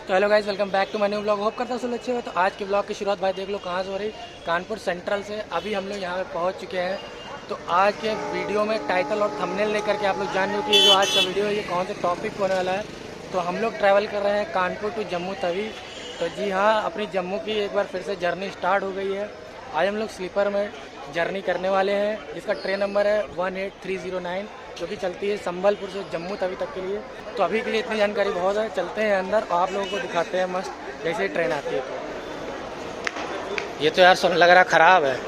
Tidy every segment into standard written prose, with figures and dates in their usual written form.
तो hello guys, welcome back to my new blog. Hope करता हूँ सब अच्छे हो। तो आज के ब्लॉग की शुरुआत भाई देख लो कहाँ से हो रही, कानपुर सेंट्रल से। अभी हम लोग यहाँ पे पहुँच चुके हैं। तो आज के वीडियो में टाइटल और थंबनेल लेकर के आप लोग जान लो कि ये जो आज का वीडियो है ये कौन से टॉपिक होने वाला है। तो हम लोग ट्रैवल कर रहे हैं कानपुर टू जम्मू तवी। तो जी हाँ, अपनी जम्मू की एक बार फिर से जर्नी स्टार्ट हो गई है। आज हम लोग स्लीपर में जर्नी करने वाले हैं, जिसका ट्रेन नंबर है 18309, जो कि चलती है संबलपुर से जम्मू तवी तक के लिए। तो अभी के लिए इतनी जानकारी बहुत है, चलते हैं अंदर और आप लोगों को दिखाते हैं मस्त जैसे ही ट्रेन आती है। तो ये तो यार सब लग रहा ख़राब है,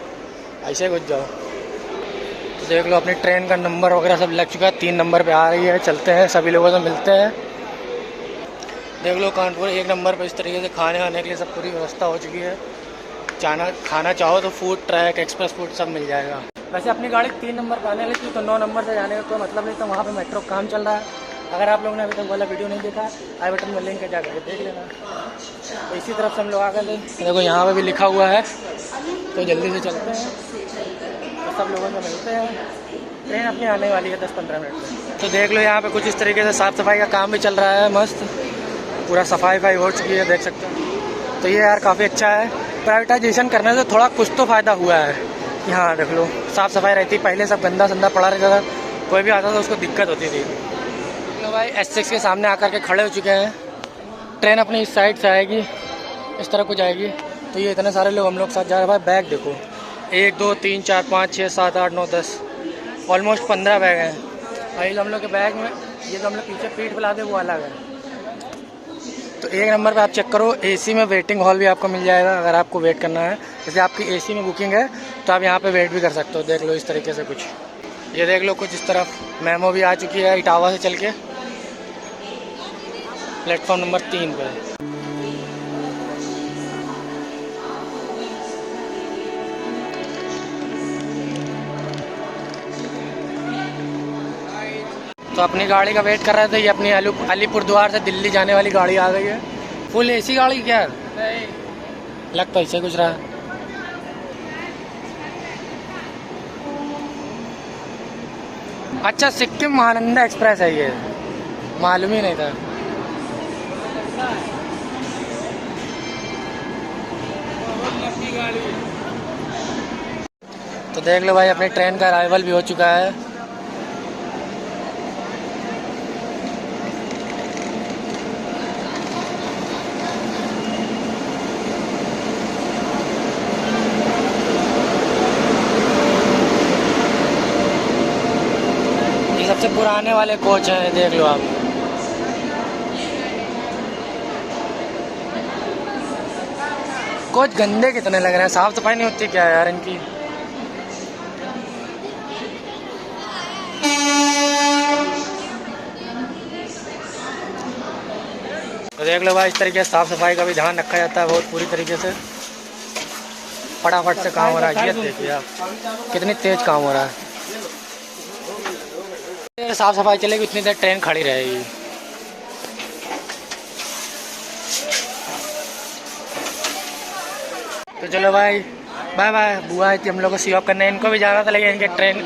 ऐसे घुस जाओ। तो देख लो अपनी ट्रेन का नंबर वगैरह सब लग चुका है, 3 नंबर पे आ रही है। चलते हैं, सभी लोगों से मिलते हैं। देख लो कानपुर 1 नंबर पर इस तरीके से खाने आने के लिए सब पूरी व्यवस्था हो चुकी है। खाना चाहो तो फूड ट्रैक, एक्सप्रेस फूड सब मिल जाएगा। वैसे अपनी गाड़ी 3 नंबर पर आने लगी, तो 9 नंबर से जाने का कोई मतलब नहीं। तो वहाँ पे मेट्रो काम चल रहा है। अगर आप लोगों ने अभी तक वाला वीडियो नहीं देखा, आई बटन में लिंक है, जा करके देख लेना। तो इसी तरफ से हम लोग आ गए थे। देखो यहाँ पे भी लिखा हुआ है, तो जल्दी से चलते हैं। तो सब लोगों से मिलते हैं। ट्रेन अपनी आने वाली है 10-15 मिनट में। तो देख लो यहाँ पे कुछ इस तरीके से साफ़ सफाई का काम भी चल रहा है। मस्त पूरा सफाई हो चुकी है, देख सकते हैं। तो ये यार काफ़ी अच्छा है। प्राइवेटाइजेशन करने से थोड़ा कुछ तो फ़ायदा हुआ है कि हाँ देख लो साफ़ सफाई रहती। पहले सब गंदा संदा पड़ा रहता था, कोई भी आता था उसको दिक्कत होती थी। तो भाई S6 के सामने आकर के खड़े हो चुके हैं। ट्रेन अपनी इस साइड से आएगी, इस तरह कुछ आएगी। तो ये इतने सारे लोग हम लोग साथ जा रहे हैं। भाई बैग देखो, 1 2 3 4 5 6 7 8 9 10, ऑलमोस्ट 15 बैग हैं भाई हम लोग के बैग में। ये जो हम लोग पीछे पीठ पे लाते वो अलग है। तो 1 नंबर पे आप चेक करो, एसी में वेटिंग हॉल भी आपको मिल जाएगा। अगर आपको वेट करना है, जैसे आपकी एसी में बुकिंग है तो आप यहाँ पे वेट भी कर सकते हो। देख लो इस तरीके से कुछ, ये देख लो कुछ इस तरफ मेमो भी आ चुकी है इटावा से चल के प्लेटफॉर्म नंबर 3 पे। तो अपनी गाड़ी का वेट कर रहे थे। ये अपनी अलीपुरद्वार से दिल्ली जाने वाली गाड़ी आ गई है। फुल एसी गाड़ी क्या है, लग तो ऐसे कुछ रहा है। अच्छा, सिक्किम महानंदा एक्सप्रेस है ये, मालूम ही नहीं था। तो देख लो भाई अपनी ट्रेन का अराइवल भी हो चुका है। ये सबसे पुराने वाले कोच हैं, देख लो आप। कोच गंदे कितने लग रहे हैं, साफ सफाई नहीं होती क्या यार इनकी। तो देख लो भाई इस तरीके से साफ सफाई का भी ध्यान रखा जाता है बहुत पूरी तरीके से। फटाफट से काम हो रहा है। ये देखिए आप कितनी तेज काम हो रहा है। साफ सफाई चलेगी उतनी देर ट्रेन खड़ी रहेगी। तो चलो भाई बाय बाय। बुआ थी हम लोग को सी ऑफ करने, इनको भी जाना था लेकिन इनके ट्रेन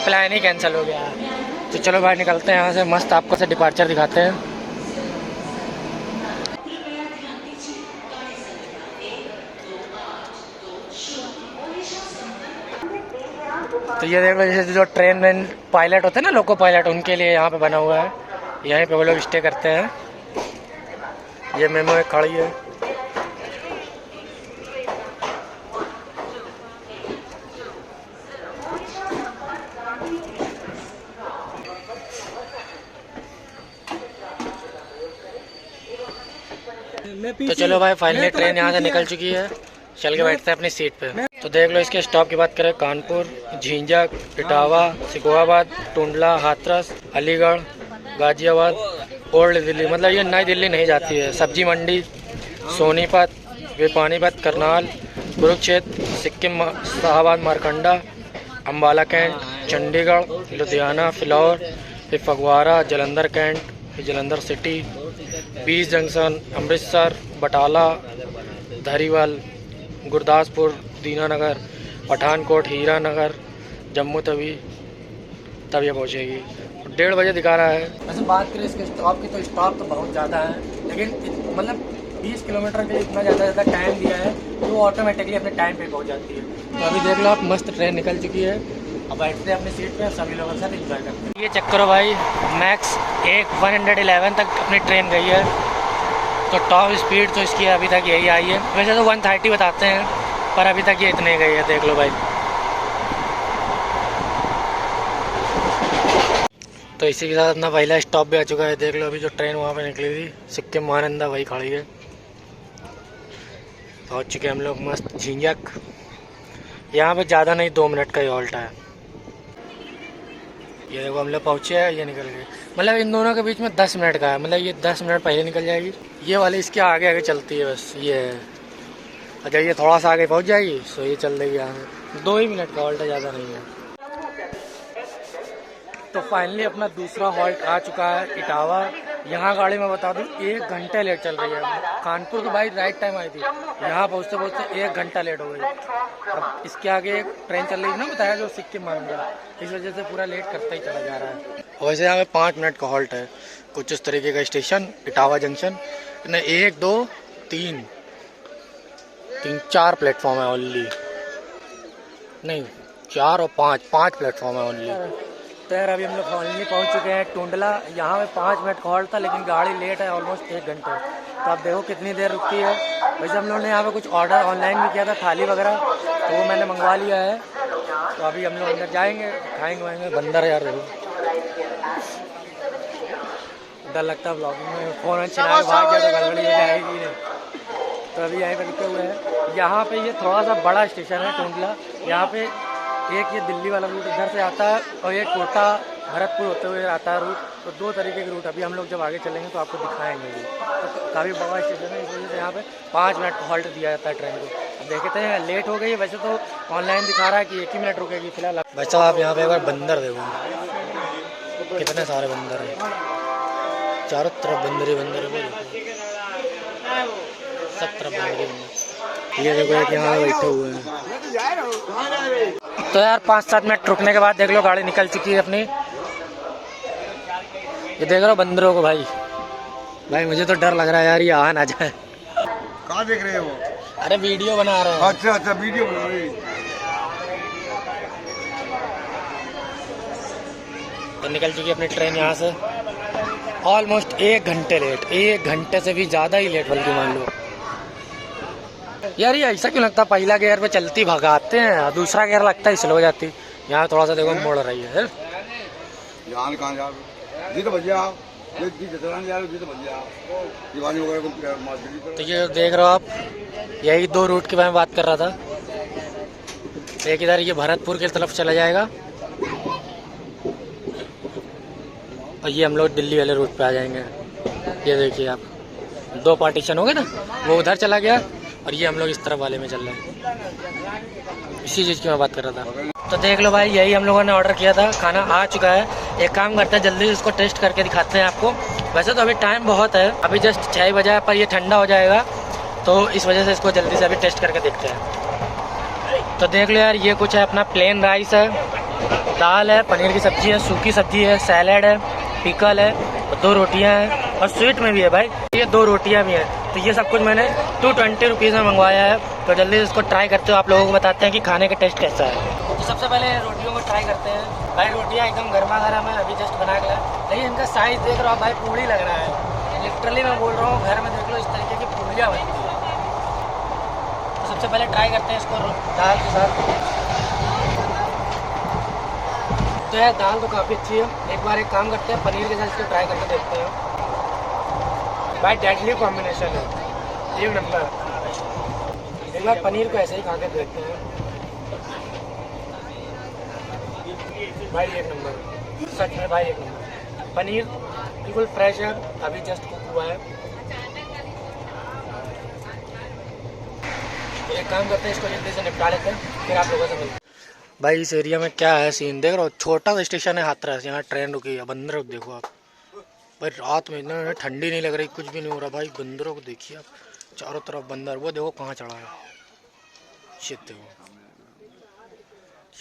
प्लान ही कैंसिल हो गया। तो चलो भाई निकलते हैं यहाँ से, मस्त आपको से डिपार्चर दिखाते हैं। तो ये देख लो जैसे जो ट्रेन में पायलट होते हैं ना, लोको पायलट, उनके लिए यहाँ पे बना हुआ है। यहीं पे वो लोग स्टे करते हैं। ये मेमो एक खड़ी है। तो चलो भाई फाइनली ट्रेन यहाँ से निकल चुकी है। चल के बैठते हैं अपनी सीट पे। तो देख लो इसके स्टॉप की बात करें, कानपुर, झींझक, इटावा, सिकोहाबाद, टुंडला, हाथरस, अलीगढ़, गाजियाबाद, ओल्ड दिल्ली। मतलब ये नई दिल्ली नहीं जाती है। सब्जी मंडी, सोनीपत, पानीपत, करनाल, कुरुक्षेत्र, सिक्किम, शाहबाद, मारकंडा, अम्बाला कैंट, चंडीगढ़, लुधियाना, फिलौर, फिर फगवाड़ा, जलंधर कैंट, फिर जलंधर सिटी, 20 जंक्शन, अमृतसर, बटाला, धरीवाल, गुरदासपुर, दीनानगर, पठानकोट, हीरानगर, जम्मू तवी, तब ये पहुँचेगी। 1:30 बजे दिखा रहा है। वैसे बात करें इसके स्टॉप की, तो स्टॉप तो बहुत ज़्यादा है, लेकिन मतलब 20 किलोमीटर के लिए इतना ज़्यादा टाइम दिया है तो वो ऑटोमेटिकली अपने टाइम पे पहुंच जाती है। तो अभी देख लो आप, मस्त ट्रेन निकल चुकी है। अब बैठते हैं अपनी सीट पे, सभी लोगों के साथ एंजॉय करते हैं। ये चेक करो भाई, मैक्स 111 तक अपनी ट्रेन गई है। तो टॉप स्पीड तो इसकी अभी तक यही आई है। वैसे तो 130 बताते हैं, पर अभी तक ये इतने गई है, देख लो भाई। तो इसी के साथ अपना पहला स्टॉप भी आ चुका है। देख लो अभी जो ट्रेन वहाँ पे निकली थी सिक्किम महानंदा, वही खड़ी है। पहुँच चुके हम लोग मस्त झिंझक। यहाँ पे ज़्यादा नहीं, 2 मिनट का ही हॉल्ट है। ये देखो हम लोग पहुँचे हैं, ये निकल गए। मतलब इन दोनों के बीच में 10 मिनट का है, मतलब ये 10 मिनट पहले निकल जाएगी। ये वाली इसके आगे आगे चलती है बस, ये है। अच्छा ये थोड़ा सा आगे पहुँच जाएगी तो ये चल देगी यहाँ। 2 ही मिनट का हॉल्ट है, ज़्यादा नहीं है। तो फाइनली अपना दूसरा हॉल्ट आ चुका है, इटावा। यहाँ गाड़ी मैं बता दूँ 1 घंटे लेट चल रही है। कानपुर तो भाई राइट टाइम आई थी, यहाँ पहुँचते पहुँचते 1 घंटा लेट हो गई। अब इसके आगे एक ट्रेन चल रही है ना, बताया जो सिक्किम मानगा, इस वजह से पूरा लेट करता ही चला जा रहा है। वैसे यहाँ पे 5 मिनट का हॉल्ट है, कुछ इस तरीके का स्टेशन इटावा जंक्शन। 1 2 3 4 प्लेटफॉर्म है ओनली, नहीं 4 और 5 प्लेटफॉर्म है ओनली। तो यार अभी हम लोग फाइनली पहुंच चुके हैं टुंडला। यहाँ पे 5 मिनट का हॉल्ट था, लेकिन गाड़ी लेट है ऑलमोस्ट 1 घंटे। तो आप देखो कितनी देर रुकती है। वैसे हम लोगों ने यहाँ पे कुछ ऑर्डर ऑनलाइन भी किया था, थाली वगैरह, तो वो मैंने मंगवा लिया है। तो अभी हम लोग अंदर जाएंगे, खाएंगे वाएंगे। बंदर यार देखो, डर लगता है ब्लॉगिंग में, फ़ोन चला के भाग गया तो गड़बड़ी हो जाएगी नहीं। तो अभी यहीं पर रुके हुए हैं। यहाँ पे ये थोड़ा सा बड़ा स्टेशन है टुंडला। यहाँ पे एक ये दिल्ली वाला रूट इधर से आता है और एक कोटा भरतपुर होते हुए आता है रूट। तो 2 तरीके के रूट। अभी हम लोग जब आगे चलेंगे तो आपको दिखाएंगे भी। तो काफ़ी बड़ा स्टेशन है, इस वजह से यहाँ पे 5 मिनट का हॉल्ट दिया जाता है ट्रेन को। अब देखते हैं, लेट हो गई है। वैसे तो ऑनलाइन दिखा रहा है कि 1 ही मिनट रुकेगी फिलहाल। बच्चा आप यहाँ पे एक बार बंदर देखो, कितने सारे बंदर हैं, चारों तरफ बंदर ही बंदर है। सब तरफ बंदर ही बंदर। ये देखो एक यहाँ बैठे हुए हैं। तो यार 5-7 मिनट रुकने के बाद देख लो गाड़ी निकल चुकी है अपनी। ये देख लो बंदरों को भाई। भाई मुझे तो डर लग रहा है यार, ये आ ना जाए। कहाँ देख रहे हो? अरे वीडियो बना रहे हैं। अच्छा वीडियो बना रहे। तो निकल चुकी है अपनी ट्रेन यहाँ से, ऑलमोस्ट 1 घंटे लेट, 1 घंटे से भी ज़्यादा ही लेट बल्कि मान लो। यार ये ऐसा क्यों लगता, पहला गियर पे चलती भगाते हैं, दूसरा गियर लगता है स्लो हो जाती। यहाँ थोड़ा सा देखो मोड़ रही है। यहाँ कहाँ जा जी तो भैया आप तो ये देख रहे हो आप, यही 2 रूट की मैं बात कर रहा था। एक इधर ये भरतपुर की तरफ चला जाएगा और ये हम लोग दिल्ली वाले रूट पे आ जाएंगे। ये देखिए आप, 2 पार्टीशन हो गए ना, वो उधर चला गया और ये हम लोग इस तरफ वाले में चल रहे हैं। इसी चीज़ की मैं बात कर रहा था। तो देख लो भाई, यही हम लोगों ने ऑर्डर किया था, खाना आ चुका है। एक काम करते हैं, जल्दी इसको टेस्ट करके दिखाते हैं आपको। वैसे तो अभी टाइम बहुत है, अभी जस्ट 6 बजा है, पर ये ठंडा हो जाएगा तो इस वजह से इसको जल्दी से अभी टेस्ट करके देखते हैं। तो देख लो यार, ये कुछ है अपना प्लेन राइस है, दाल है, पनीर की सब्जी है, सूखी सब्जी है, सैलेड है, पिकल है, 2 रोटियां हैं और स्वीट में भी है भाई, ये 2 रोटियां भी हैं। तो ये सब कुछ मैंने 220 रुपीज़ में मंगवाया है। तो जल्दी इसको ट्राई करते हो, आप लोगों को बताते हैं कि खाने का टेस्ट कैसा है। तो सबसे पहले रोटियों को ट्राई करते हैं। भाई रोटियां एकदम गर्मा गर्म है, अभी जस्ट बना के लाया। लेकिन इनका साइज़ देख रहा हो भाई, पूड़ी लग रहा है। लिटरली मैं बोल रहा हूँ, घर में देख लो इस तरीके की पूड़ियाँ बनती है। तो सबसे पहले ट्राई करते हैं इसको दाल के साथ। तो यार दाल तो काफ़ी अच्छी है। एक बार एक काम करते हैं, पनीर के साथ इसको ट्राई करके देखते हैं। भाई डेडली कॉम्बिनेशन है, 1 नंबर। एक बार पनीर को ऐसे ही खा के देखते हैं। भाई 1 नंबर, सच में भाई 1 नंबर। पनीर बिल्कुल फ्रेश है, अभी जस्ट कुक हुआ है। तो एक काम करते हैं, इसको जल्दी से निपटा लेते हैं, फिर आप लोगों से मिलते हैं। भाई इस एरिया में क्या है सीन देख रहे हो, छोटा सा स्टेशन है हाथरस, यहाँ ट्रेन रुकी है। बंदरों को देखो आप भाई, रात में इतना ठंडी नहीं लग रही, कुछ भी नहीं हो रहा भाई। बंदरों को देखिए आप, चारों तरफ बंदर। वो देखो कहाँ चढ़ा है, ये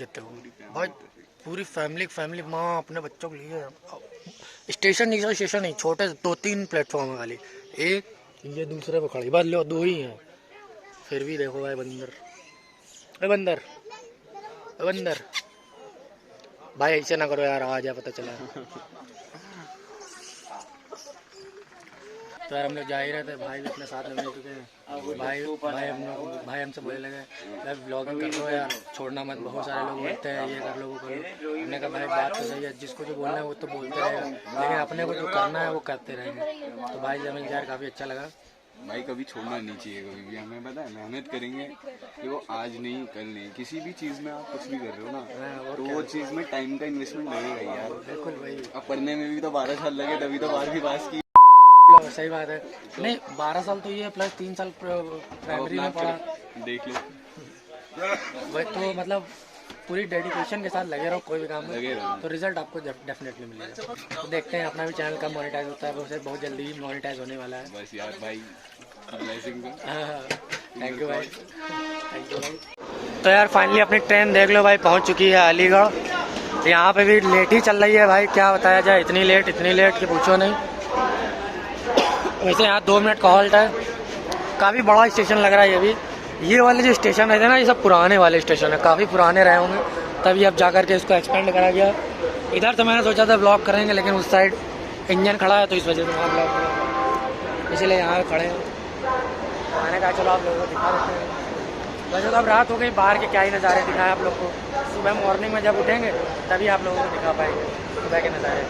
देखो भाई, पूरी फैमिली माँ अपने बच्चों के लिए। स्टेशन नहीं, छोटे 2-3 प्लेटफॉर्म है खाली, 1 ये दूसरे पे खड़ी, बस लो 2 ही हैं, फिर भी देखो भाई बंदर, अरे बंदर, अरे बंदर भाई ऐसे ना करो यार, आ जाए पता चला। तो यार हम लोग जा ही रहे थे, भाई भी अपने साथ में मिल चुके हैं। भाई हमसे बोलने लगे भाई व्लॉगिंग कर लो यार, छोड़ना मत, बहुत सारे लोग बोलते हैं ये कर लो वो कर लो। हमने कहा भाई बात तो सही है, जिसको जो बोलना है वो तो बोलते रहेगा, लेकिन अपने को जो करना है वो करते रहेंगे। तो भाई जब मिल यार काफ़ी अच्छा लगा। भाई कभी छोड़ना नहीं चाहिए, कभी भी हमें पता है मेहनत करेंगे कि वो आज नहीं कल नहीं, किसी भी चीज़ में आप कुछ भी कर रहे हो ना तो वो चीज़ में टाइम का इन्वेस्टमेंट लगेगा यार। बिल्कुल भाई, अब पढ़ने में भी तो 12 साल लगे तभी तो 12वीं पास की। सही बात है, नहीं 12 साल तो ये प्लस 3 साल प्राइमरी में पढ़ा, देख लो वही तो मतलब पूरी डेडिकेशन के साथ लगे रहो कोई भी काम लगे में, रहो। तो रिजल्ट आपको डेफिनेटली मिलेगा। तो देखते हैं अपना भी चैनल कब मोनेटाइज होता है, वो बहुत जल्दी ही मोनेटाइज होने वाला है। बस यार भाई ब्लेसिंग थैंक यू भाई, थैंक यू भाई। तो यार फाइनली अपनी ट्रेन देख लो भाई, पहुंच चुकी है अलीगढ़। यहाँ पे भी लेट ही चल रही है भाई, क्या बताया जाए, इतनी लेट कि पूछो नहीं। वैसे यहाँ 2 मिनट का हॉल्ट है, काफ़ी बड़ा स्टेशन लग रहा है ये भी। ये वाले जो स्टेशन रहते हैं ना, ये सब पुराने वाले स्टेशन है, काफ़ी पुराने रहे होंगे, तभी अब जा कर के इसको एक्सपेंड करा गया। इधर तो मैंने सोचा था ब्लॉग करेंगे, लेकिन उस साइड इंजन खड़ा है तो इस वजह से वहाँ ब्लॉग करेंगे, इसलिए यहाँ खड़े हैं। मैंने कहा चलो आप लोगों को दिखा देते हैं। वैसे तो अब रात हो गई, बाहर के क्या ही नज़ारे दिखाएं आप लोग को, सुबह मॉर्निंग में जब उठेंगे तभी आप लोगों को दिखा पाएंगे सुबह के नज़ारे।